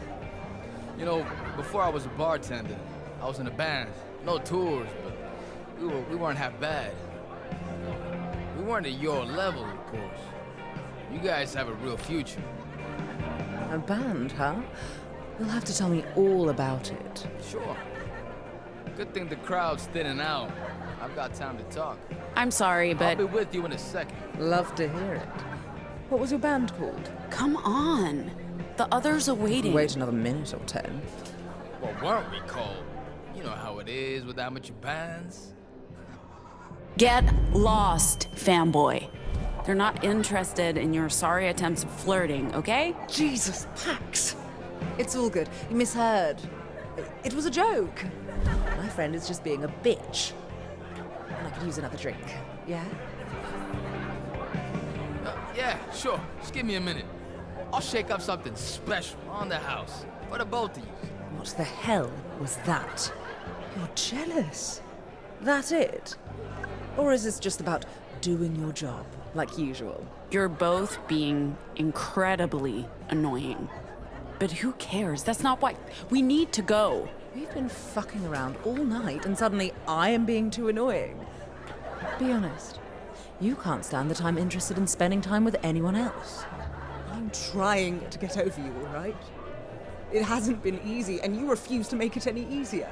You know, before I was a bartender, I was in a band. No tours, but we weren't half bad. We weren't at your level, of course. You guys have a real future. A band, huh? You'll have to tell me all about it. Sure. Good thing the crowd's thinning out. I've got time to talk. I'm sorry, I'll but... be with you in a second. Love to hear it. What was your band called? Come on. The others are waiting. Wait another minute or 10. What weren't we called? You know how it is with amateur bands. Get lost, fanboy. They're not interested in your sorry attempts at flirting, okay? Jesus, Pax! It's all good. You misheard. It was a joke. My friend is just being a bitch. And I could use another drink. Yeah? Yeah, sure. Just give me a minute. I'll shake up something special on the house for the both of you. What the hell was that? You're jealous. That it? Or is this just about doing your job, like usual? You're both being incredibly annoying. But who cares? That's not why. We need to go. We've been fucking around all night and suddenly I am being too annoying. Be honest. You can't stand that I'm interested in spending time with anyone else. I'm trying to get over you, all right? It hasn't been easy, and you refuse to make it any easier.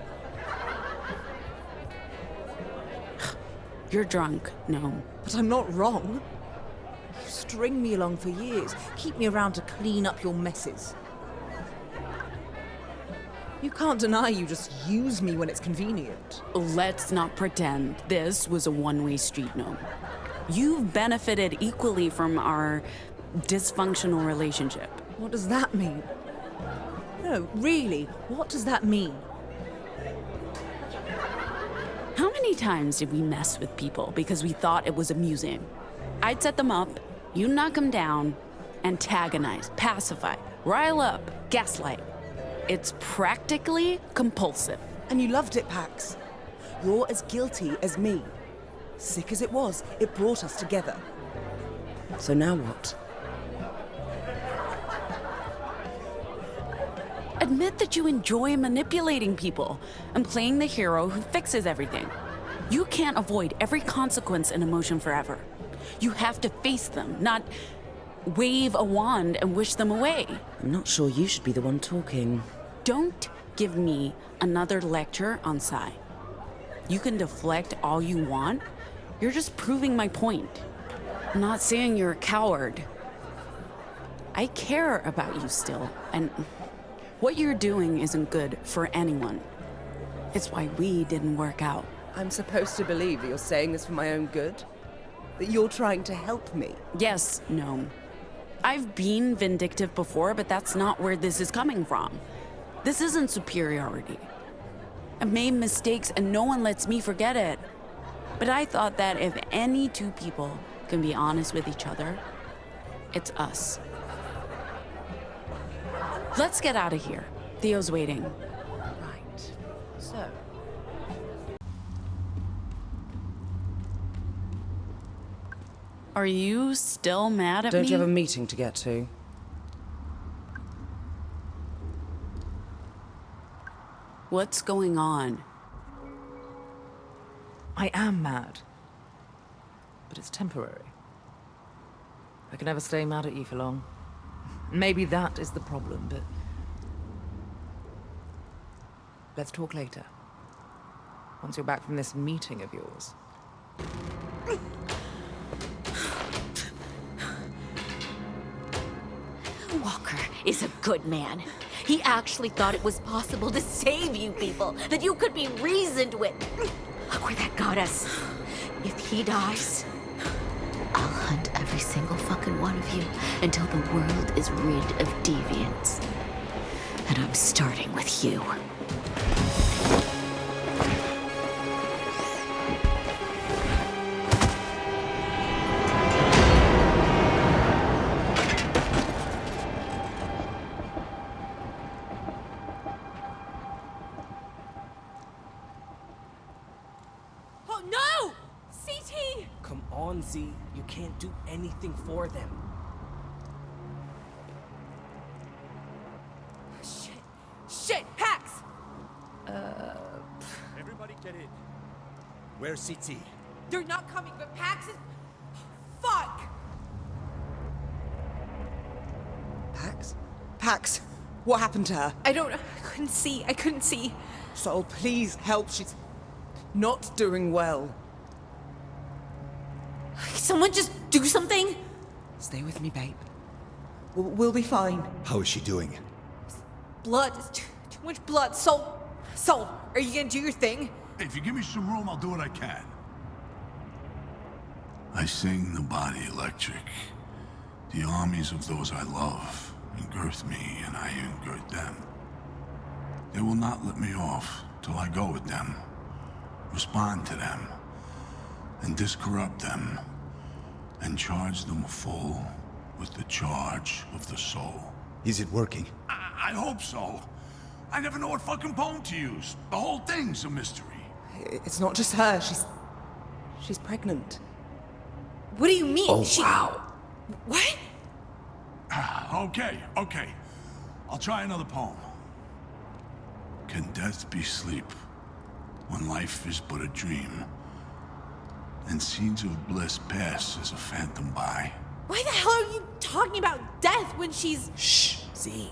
You're drunk, Noam. But I'm not wrong. You string me along for years, keep me around to clean up your messes. You can't deny you just use me when it's convenient. Let's not pretend this was a one-way street, Noam. You've benefited equally from our dysfunctional relationship. What does that mean? No, really, what does that mean? How many times did we mess with people because we thought it was amusing? I'd set them up, you knock them down, antagonize, pacify, rile up, gaslight. It's practically compulsive. And you loved it, Pax. You're as guilty as me. Sick as it was, it brought us together. So now what? Admit that you enjoy manipulating people and playing the hero who fixes everything. You can't avoid every consequence and emotion forever. You have to face them, not wave a wand and wish them away. I'm not sure you should be the one talking. Don't give me another lecture on Psy. You can deflect all you want. You're just proving my point. I'm not saying you're a coward. I care about you still, and what you're doing isn't good for anyone. It's why we didn't work out. I'm supposed to believe that you're saying this for my own good? That you're trying to help me? Yes, no. I've been vindictive before, but that's not where this is coming from. This isn't superiority. I've made mistakes and no one lets me forget it. But I thought that if any two people can be honest with each other, it's us. Let's get out of here. Theo's waiting. Right. So... Are you still mad at me? Don't you have a meeting to get to? What's going on? I am mad. But it's temporary. I can never stay mad at you for long. Maybe that is the problem, but... Let's talk later. Once you're back from this meeting of yours. Walker is a good man. He actually thought it was possible to save you people, that you could be reasoned with. Look where that got us. If he dies, I'll hunt every single fucking one of you until the world is rid of deviants. And I'm starting with you. Z, you can't do anything for them. Shit, Pax! Everybody get in. Where's CT? They're not coming, but Pax is... Fuck! Pax? Pax, what happened to her? I don't know. I couldn't see. Sol, please help. She's not doing well. Someone just do something? Stay with me, babe. We'll be fine. How is she doing? Blood. Too much blood. Sol, are you gonna do your thing? If you give me some room, I'll do what I can. I sing the body electric. The armies of those I love engirth me, and I engirth them. They will not let me off till I go with them, respond to them, and discorrupt them, and charge them full with the charge of the soul. Is it working? I hope so. I never know what fucking poem to use. The whole thing's a mystery. It's not just her. She's pregnant. What do you mean? Oh, wow. What? Okay. I'll try another poem. Can death be sleep when life is but a dream, and scenes of bliss pass as a phantom by? Why the hell are you talking about death when she's... Shh, Z.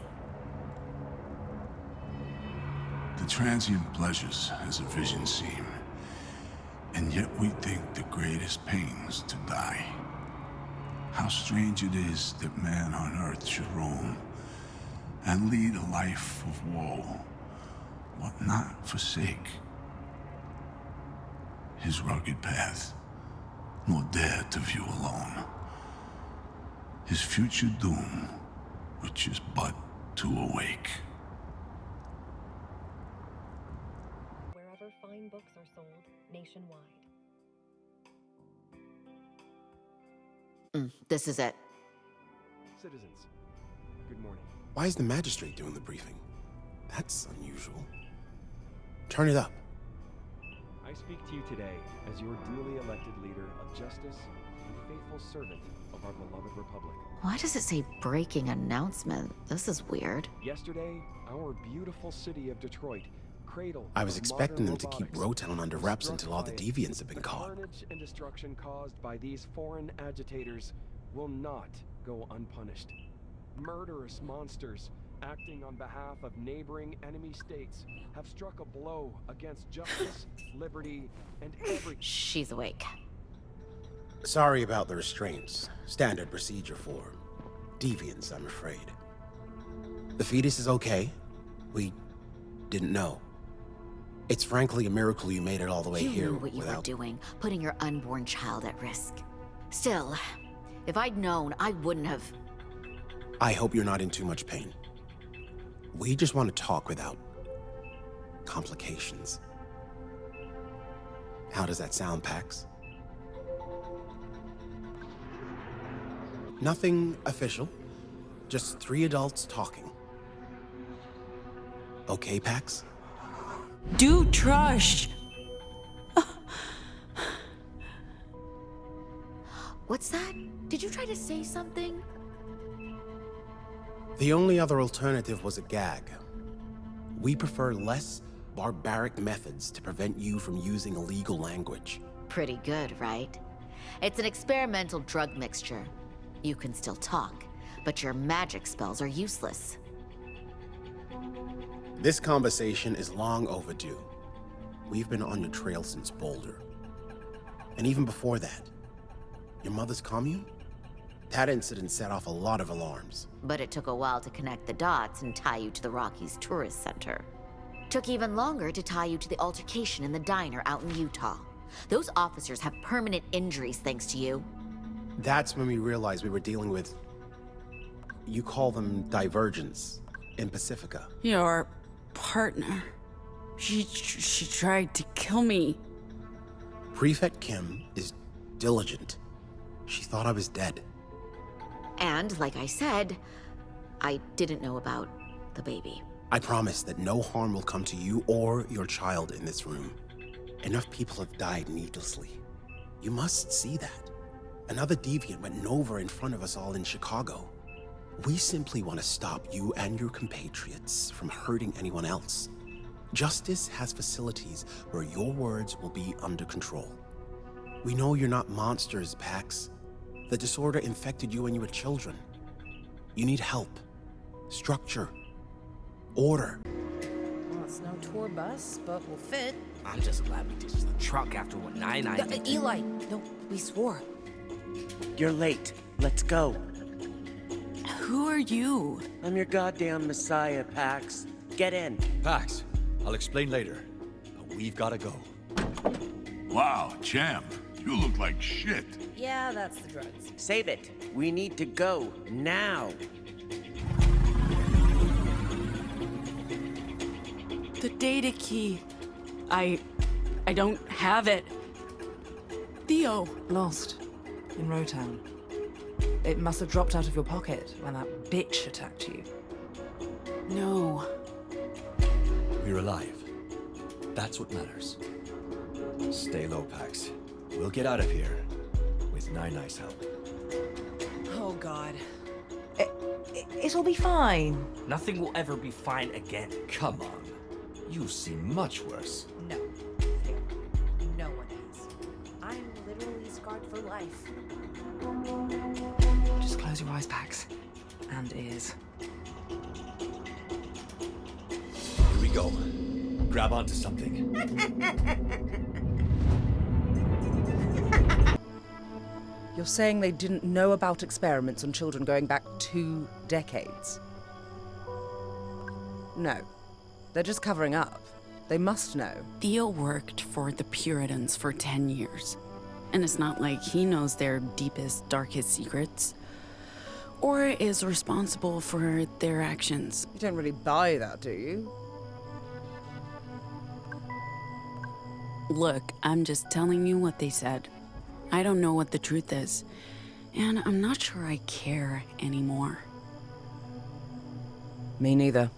The transient pleasures as a vision seem, and yet we think the greatest pains to die. How strange it is that man on earth should roam, and lead a life of woe, but not forsake his rugged path, nor dare to view alone his future doom, which is but to awake. Wherever fine books are sold nationwide. This is it. Citizens, good morning. Why is the magistrate doing the briefing? That's unusual. Turn it up. I speak to you today as your duly elected leader of justice and faithful servant of our beloved republic. Why does it say breaking announcement? This is weird. Yesterday, our beautiful city of Detroit, cradle. I was expecting them to keep Rotown under wraps until all the deviants have been caught. Carnage and destruction caused by these foreign agitators will not go unpunished. Murderous monsters acting on behalf of neighboring enemy states have struck a blow against justice, liberty, and every... She's awake. Sorry about the restraints. Standard procedure for deviants, I'm afraid. The fetus is okay. We didn't know. It's frankly a miracle you made it all the way here You knew what you were doing, putting your unborn child at risk. Still, if I'd known, I wouldn't have... I hope you're not in too much pain. We just want to talk without complications. How does that sound, Pax? Nothing official. Just 3 adults talking. Okay, Pax? Do trust. What's that? Did you try to say something? The only other alternative was a gag. We prefer less barbaric methods to prevent you from using illegal language. Pretty good, right? It's an experimental drug mixture. You can still talk, but your magic spells are useless. This conversation is long overdue. We've been on your trail since Boulder. And even before that, your mother's commune? That incident set off a lot of alarms. But it took a while to connect the dots and tie you to the Rockies Tourist Center. Took even longer to tie you to the altercation in the diner out in Utah. Those officers have permanent injuries thanks to you. That's when we realized we were dealing with... You call them divergents in Pacifica. Your partner. She tried to kill me. Prefect Kim is diligent. She thought I was dead. And, like I said, I didn't know about the baby. I promise that no harm will come to you or your child in this room. Enough people have died needlessly. You must see that. Another deviant went nova in front of us all in Chicago. We simply want to stop you and your compatriots from hurting anyone else. Justice has facilities where your words will be under control. We know you're not monsters, Pax. The disorder infected you when you were children. You need help, structure, order. Well, it's no tour bus, but we'll fit. I'm just glad we ditched the truck after what Nine did. Eli, no, we swore. You're late. Let's go. Who are you? I'm your goddamn messiah, Pax. Get in. Pax, I'll explain later. But we've gotta go. Wow, champ. You look like shit. Yeah, that's the drugs. Save it. We need to go now. The data key. I don't have it. Theo. Lost. In Rotown. It must have dropped out of your pocket when that bitch attacked you. No. We're alive. That's what matters. Stay low, Pax. We'll get out of here. With Nine-Ni's help. Oh, God. It'll be fine. Nothing will ever be fine again. Come on. You've seen much worse. No. No one has. I'm literally scarred for life. Just close your eyes, Pax. And ears. Here we go. Grab onto something. You're saying they didn't know about experiments on children going back 2 decades? No. They're just covering up. They must know. Theo worked for the Puritans for 10 years. And it's not like he knows their deepest, darkest secrets. Or is responsible for their actions. You don't really buy that, do you? Look, I'm just telling you what they said. I don't know what the truth is. And I'm not sure I care anymore. Me neither.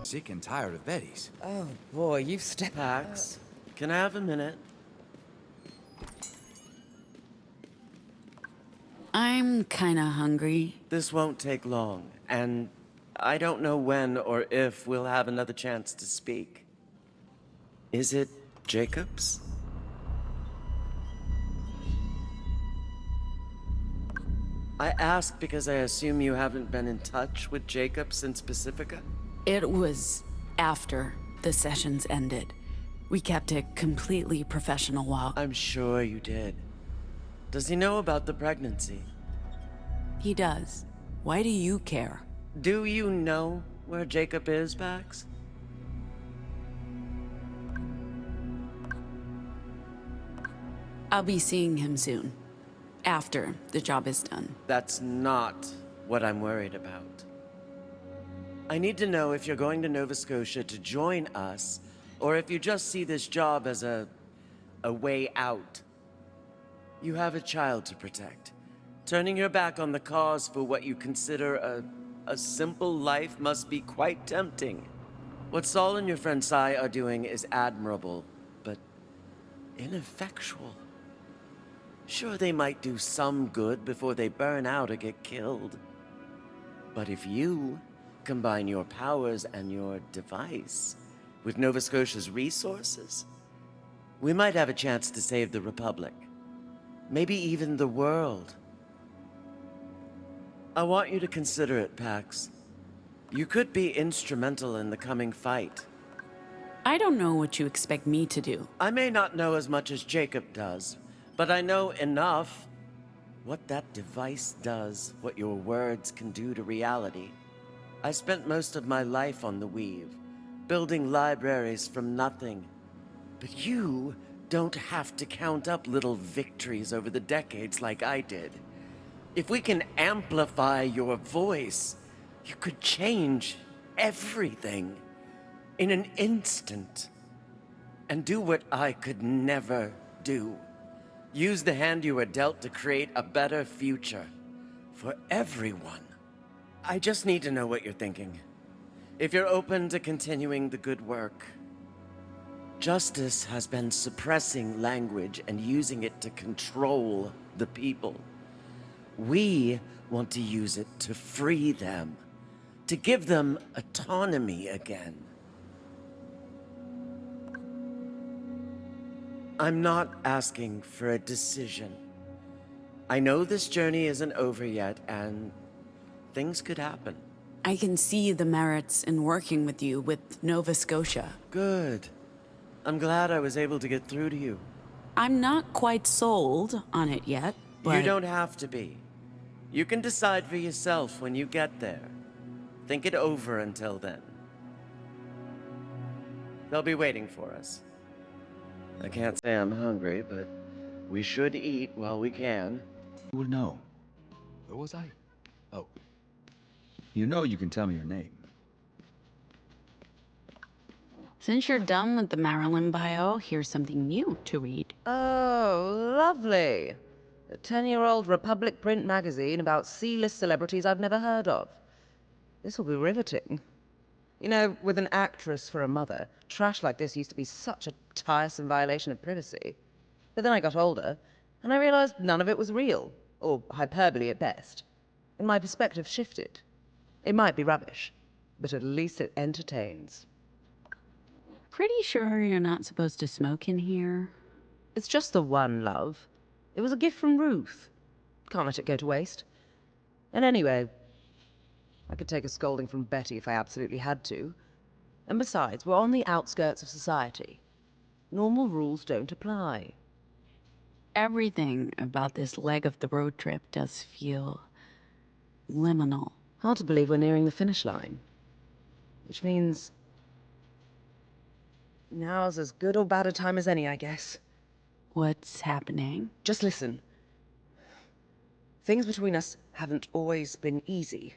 Sick and tired of Betty's. Oh boy, you've stepped Pax, can I have a minute? I'm kinda hungry. This won't take long, and I don't know when or if we'll have another chance to speak. Is it Jacobs? I ask because I assume you haven't been in touch with Jacob since Pacifica? It was after the sessions ended. We kept it completely professional while... I'm sure you did. Does he know about the pregnancy? He does. Why do you care? Do you know where Jacob is, Pax? I'll be seeing him soon. After the job is done. That's not what I'm worried about. I need to know if you're going to Nova Scotia to join us, or if you just see this job as a way out. You have a child to protect. Turning your back on the cause for what you consider a simple life must be quite tempting. What Saul and your friend Sai are doing is admirable, but ineffectual. Sure, they might do some good before they burn out or get killed. But if you combine your powers and your device with Nova Scotia's resources, we might have a chance to save the Republic. Maybe even the world. I want you to consider it, Pax. You could be instrumental in the coming fight. I don't know what you expect me to do. I may not know as much as Jacob does, but I know enough. What that device does, what your words can do to reality. I spent most of my life on the Weave, building libraries from nothing. But you don't have to count up little victories over the decades like I did. If we can amplify your voice, you could change everything in an instant. And do what I could never do. Use the hand you were dealt to create a better future for everyone. I just need to know what you're thinking. If you're open to continuing the good work. Justice has been suppressing language and using it to control the people. We want to use it to free them, to give them autonomy again. I'm not asking for a decision. I know this journey isn't over yet, and things could happen. I can see the merits in working with you with Nova Scotia. Good. I'm glad I was able to get through to you. I'm not quite sold on it yet, but... You don't have to be. You can decide for yourself when you get there. Think it over until then. They'll be waiting for us. I can't say I'm hungry, but we should eat while we can. Who would know? Where was I? Oh. You know you can tell me your name. Since you're done with the Marilyn bio, here's something new to read. Oh, lovely. A 10-year-old Republic print magazine about C-list celebrities I've never heard of. This will be riveting. You know, with an actress for a mother, trash like this used to be such a tiresome violation of privacy. But then I got older, and I realized none of it was real, or hyperbole at best. And my perspective shifted. It might be rubbish, but at least it entertains. Pretty sure you're not supposed to smoke in here. It's just the one, love. It was a gift from Ruth. Can't let it go to waste. And anyway, I could take a scolding from Betty if I absolutely had to. And besides, we're on the outskirts of society. Normal rules don't apply. Everything about this leg of the road trip does feel liminal. Hard to believe we're nearing the finish line. Which means now's as good or bad a time as any, I guess. What's happening? Just listen. Things between us haven't always been easy.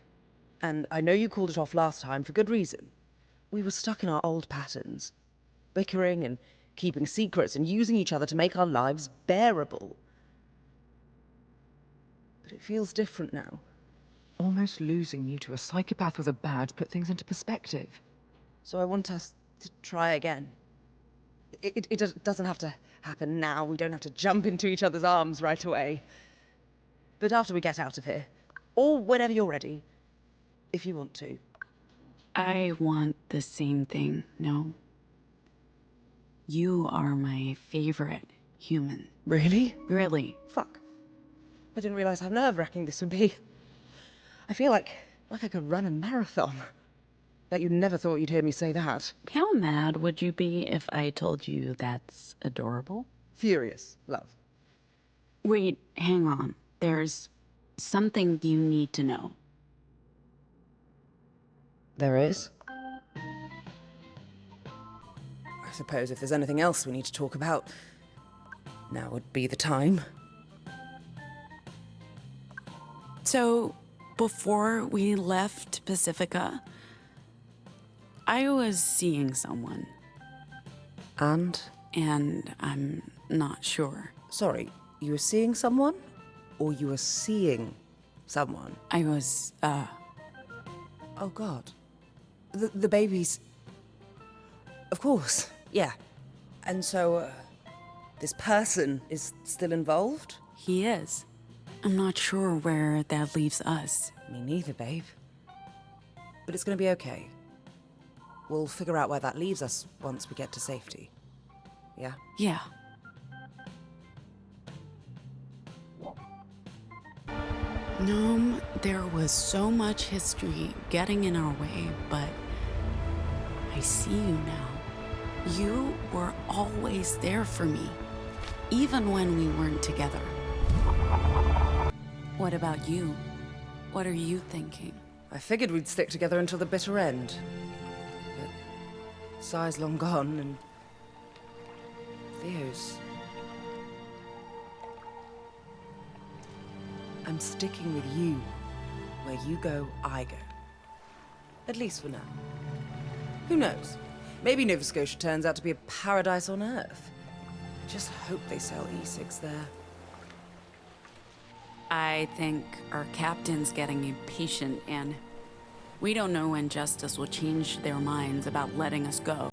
And I know you called it off last time for good reason. We were stuck in our old patterns. Bickering and keeping secrets and using each other to make our lives bearable. But it feels different now. Almost losing you to a psychopath with a badge put things into perspective. So I want us to try again. It doesn't have to happen now. We don't have to jump into each other's arms right away. But after we get out of here, or whenever you're ready, if you want to. I want the same thing, no? You are my favorite human. Really? Really. Fuck. I didn't realize how nerve-wracking this would be. I feel like I could run a marathon. Bet you never thought you'd hear me say that. How mad would you be if I told you that's adorable? Furious, love. Wait, hang on. There's something you need to know. There is? I suppose if there's anything else we need to talk about, now would be the time. So, before we left Pacifica, I was seeing someone. And? And I'm not sure. Sorry, you were seeing someone? Or you were seeing someone? I was, Oh, God. The baby's... Of course, yeah. And so, this person is still involved? He is. I'm not sure where that leaves us. Me neither, babe. But it's gonna be okay. We'll figure out where that leaves us once we get to safety. Yeah? Yeah. Noam, there was so much history getting in our way, but I see you now. You were always there for me, even when we weren't together. What about you? What are you thinking? I figured we'd stick together until the bitter end. But Sai's long gone, and Theo's... I'm sticking with you. Where you go, I go. At least for now. Who knows? Maybe Nova Scotia turns out to be a paradise on Earth. I just hope they sell e-cigs there. I think our captain's getting impatient, and we don't know when Justice will change their minds about letting us go.